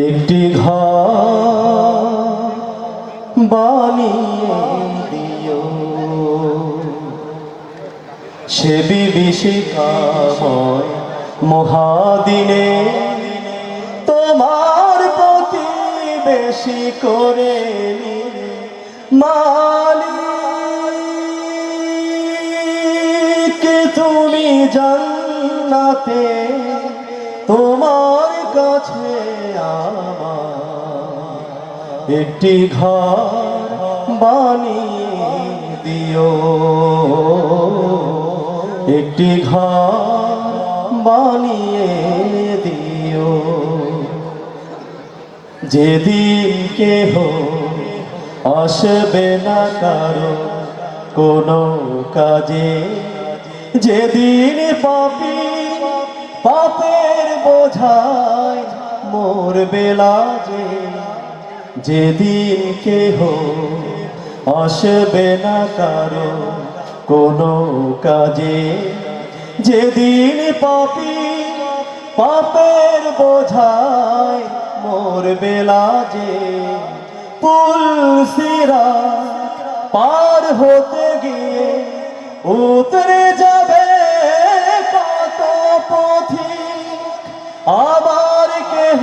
একটি ঘর বানিয়ে দিও সে বিভীষিকাময় মহাদিনে তোমার প্রতিবেশী করে নিলে মালিক তুমি জান্নাতে তোমার কাছে আমার একটি ঘর বানিয়ে দিও একটি ঘর বানিয়ে দিও যেদিন কেহ আসবে না কারো কোনো কাজে যেদিন পাপী পাপের বোঝায় মরবে লাজে যেদিন কেহ আসবে না কারো কোনো কাজে যেদিন পাপী পাপের বোঝায় মরবে লাজে পুলসিরাত পার হতে গিয়ে উতরে যাবে কত পথিক আবার কেহ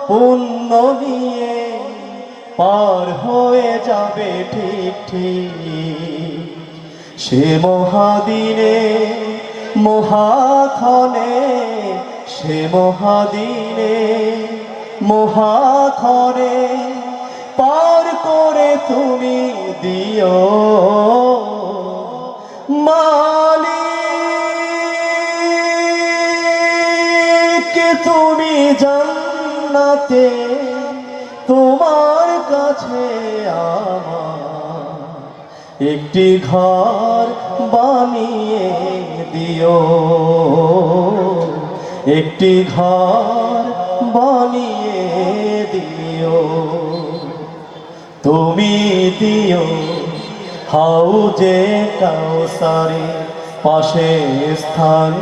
পুণ্য নিয়ে পার হয়ে যাবে ঠিক ঠিক সে মহাদিনে মহাক্ষণে সে মহাদিনে মহাক্ষণে পার করে তুমি দিও মালিক তুমি জান্নাতে তোমার কাছে আমার একটি ঘর বানিয়ে দিও একটি ঘর বানিয়ে দিও তুমি দিও হাউজে কাউসারে পাশে স্থান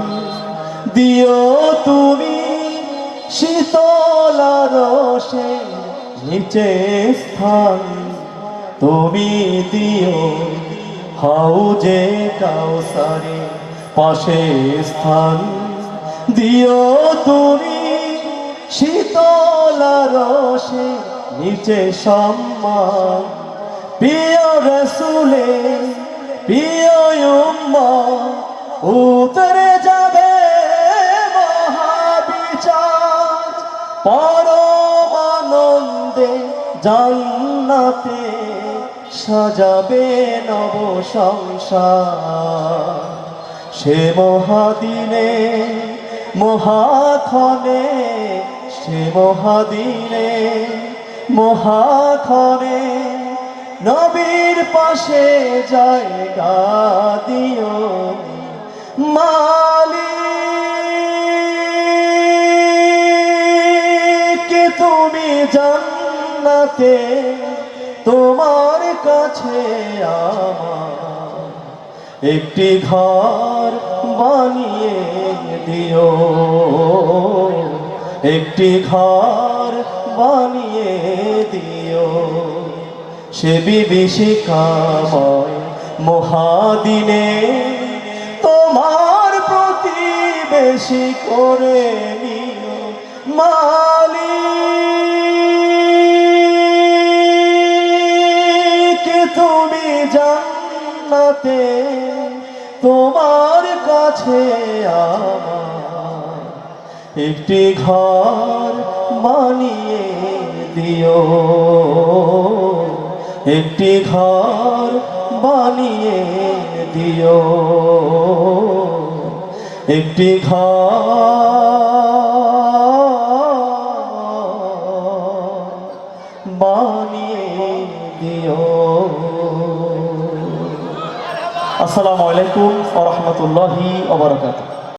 দিও তুমি শীতল রসে নিচে স্থান তুমি দিও হাউজে কাউসারে পাশে স্থান দিও তুমি শীতল রসে নিচে সম্মান প্রিয় রসুলে প্রিয় উম্মত উতরে যাবে মহাবিচার পরম আনন্দে জান্নাতে সাজাবে নব সংসার সে মহাদিনে মহাক্ষণে সে মহাদিনে মহাক্ষণে নবীর পাশে জায়গা দিও মালিক তুমি জান্নাতে তোমার কাছে আমার একটি ঘর বানিয়ে দিও একটি ঘর বানিয়ে দিও সে বিভীষিকাময় মহাদিনে তোমার প্রতিবেশী করে নিও মালিক তুমি জান্নাতে তোমার কাছে আমার একটি ঘর বানিয়ে দিও একটি ঘর বানিয়ে দিও একটি ঘর বানিয়ে দিও। আসসালামু আলাইকুম ওয়া রাহমাতুল্লাহি ওয়া বারাকাতুহু।